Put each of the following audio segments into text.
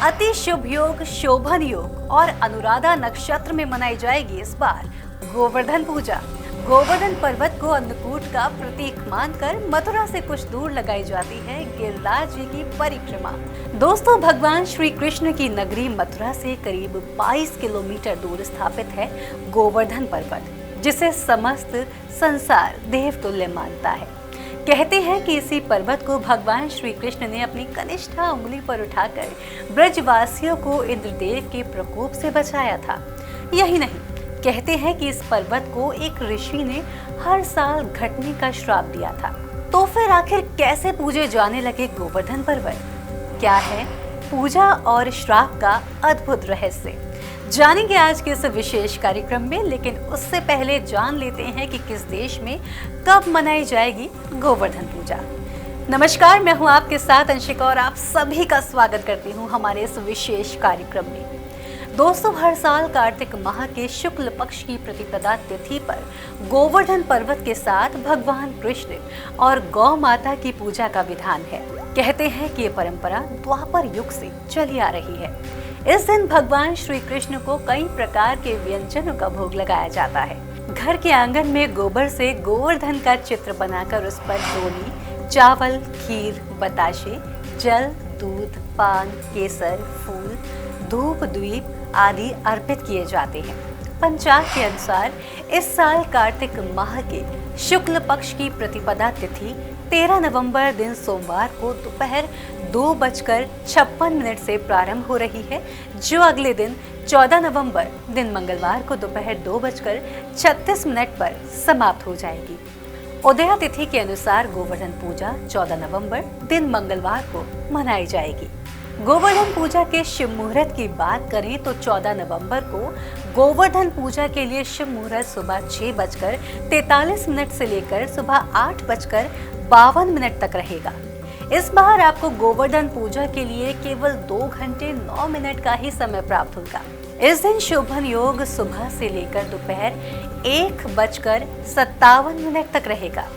अति शुभ योग, शोभन योग और अनुराधा नक्षत्र में मनाई जाएगी इस बार गोवर्धन पूजा। गोवर्धन पर्वत को अन्नकूट का प्रतीक मानकर मथुरा से कुछ दूर लगाई जाती है गिरिराज जी की परिक्रमा। दोस्तों, भगवान श्री कृष्ण की नगरी मथुरा से करीब 22 किलोमीटर दूर स्थापित है गोवर्धन पर्वत, जिसे समस्त संसार देवतुल्य मानता है। कहते हैं कि इसी पर्वत को भगवान श्री कृष्ण ने अपनी कनिष्ठा उंगली पर उठाकर ब्रजवासियों को इंद्रदेव के प्रकोप से बचाया था। यही नहीं, कहते हैं कि इस पर्वत को एक ऋषि ने हर साल घटने का श्राप दिया था। तो फिर आखिर कैसे पूजे जाने लगे गोवर्धन पर्वत? क्या है पूजा और श्राप का अद्भुत रहस्य? जानेंगे आज के इस विशेष कार्यक्रम में, लेकिन उससे पहले जान लेते हैं कि किस देश में कब मनाई जाएगी गोवर्धन पूजा। नमस्कार, मैं हूं आपके साथ अंशिका और आप सभी का स्वागत करती हूं हमारे इस विशेष कार्यक्रम में। दोस्तों, हर साल कार्तिक माह के शुक्ल पक्ष की प्रतिपदा तिथि पर गोवर्धन पर्वत के साथ भगवान कृष्ण और गौ माता की पूजा का विधान है। कहते हैं कि ये परंपरा द्वापर युग से चली आ रही है। इस दिन भगवान श्री कृष्ण को कई प्रकार के व्यंजनों का भोग लगाया जाता है। घर के आंगन में गोबर से गोवर्धन का चित्र बनाकर उस पर डोली, चावल, खीर, बताशे, जल, दूध, पान, केसर, फूल, धूप, दीप आदि अर्पित किए जाते हैं। पंचांग के अनुसार इस साल कार्तिक माह के शुक्ल पक्ष की प्रतिपदा तिथि 13 नवंबर दिन सोमवार को दोपहर 2:56 से प्रारंभ हो रही है, जो अगले दिन 14 नवंबर दिन मंगलवार को दोपहर 2:36 पर समाप्त हो जाएगी। उदया तिथि के अनुसार गोवर्धन पूजा 14 नवंबर दिन मंगलवार को मनाई जाएगी। गोवर्धन पूजा के शुभ मुहूर्त की बात करें तो 14 नवंबर को गोवर्धन पूजा के लिए शुभ मुहूर्त सुबह 6:43 से लेकर सुबह 8:52 तक रहेगा। इस बार आपको गोवर्धन पूजा के लिए केवल 2 घंटे 9 मिनट का ही समय प्राप्त होगा। इस दिन शोभन योग सुबह से लेकर दोपहर 1:57 तक रहेगा।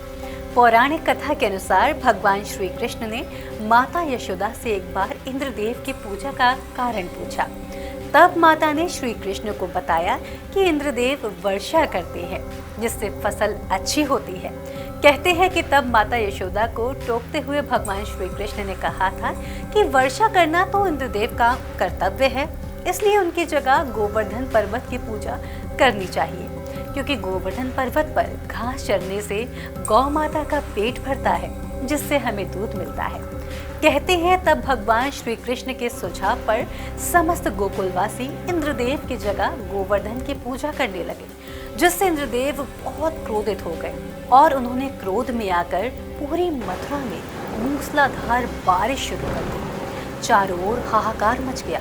पौराणिक कथा के अनुसार भगवान श्री कृष्ण ने माता यशोदा से एक बार इंद्रदेव की पूजा का कारण पूछा। तब माता ने श्री कृष्ण को बताया कि इंद्रदेव वर्षा करते हैं, जिससे फसल अच्छी होती है। कहते हैं कि तब माता यशोदा को टोकते हुए भगवान श्री कृष्ण ने कहा था कि वर्षा करना तो इंद्रदेव का कर्तव्य है, इसलिए उनकी जगह गोवर्धन पर्वत की पूजा करनी चाहिए, क्योंकि गोवर्धन पर्वत पर घास चरने से गौ माता का पेट भरता है, जिससे हमें दूध मिलता है। कहते हैं तब भगवान श्री कृष्ण के सुझाव पर समस्त गोकुलवासी इंद्रदेव की जगह गोवर्धन की पूजा करने लगे, जिससे इंद्रदेव बहुत क्रोधित हो गए और उन्होंने क्रोध में आकर पूरी मथुरा में मूसलाधार बारिश शुरू कर दी। चारों ओर हाहाकार मच गया।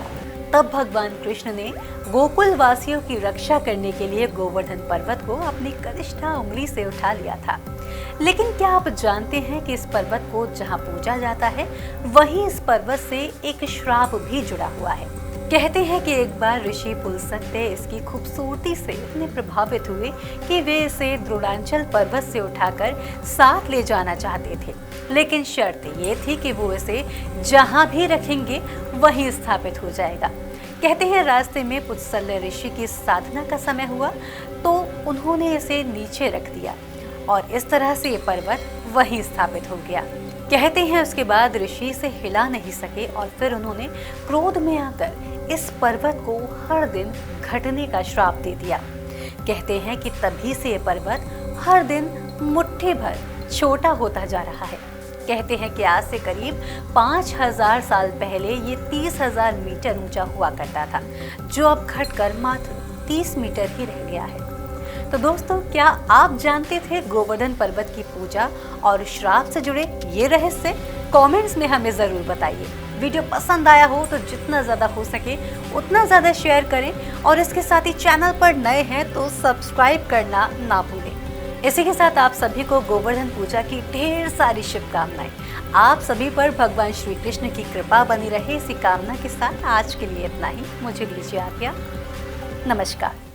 तब भगवान कृष्ण ने गोकुल वासियों की रक्षा करने के लिए गोवर्धन पर्वत को अपनी कनिष्ठा उंगली से उठा लिया था। लेकिन क्या आप जानते हैं कि इस पर्वत को जहां पूजा जाता है, वहीं इस पर्वत से एक श्राप भी जुड़ा हुआ है। कहते हैं कि एक बार ऋषि पुलस्त्य इसकी खूबसूरती से इतने प्रभावित हुए कि वे इसे द्रोणांचल पर्वत से उठाकर साथ ले जाना चाहते थे, लेकिन शर्त ये थी कि वो इसे जहां भी रखेंगे वहीं स्थापित हो जाएगा। कहते हैं रास्ते में पुलस्त्य ऋषि की साधना का समय हुआ तो उन्होंने इसे नीचे रख दिया और इस तरह से ये पर्वत वहीं स्थापित हो गया। कहते हैं उसके बाद ऋषि इसे हिला नहीं सके और फिर उन्होंने क्रोध में आकर इस पर्वत को हर दिन घटने का श्राप दे दिया। कहते हैं कि तभी से ये पर्वत हर दिन मुट्ठी भर छोटा होता जा रहा है। कहते हैं कि आज से करीब 5000 साल पहले ये 30,000 मीटर ऊंचा हुआ करता था, जो अब घटकर मात्र 30 मीटर ही रह गया है। तो दोस्तों, क्या आप जानते थे गोवर्धन पर्वत की पूजा और श्राप से जुड़े ये रहस्य? कमेंट्स में हमें जरूर बताइए। वीडियो पसंद आया हो तो जितना ज़्यादा हो सके उतना ज़्यादा शेयर करें और इसके साथ ही चैनल पर नए हैं तो सब्सक्राइब करना ना भूलें। इसी के साथ आप सभी को गोवर्धन पूजा की ढेर सारी शुभकामनाएं। आप सभी पर भगवान श्री कृष्ण की कृपा बनी रहे, इसी कामना के साथ आज के लिए इतना ही। मुझे दीजिए आज्ञा। नमस्कार।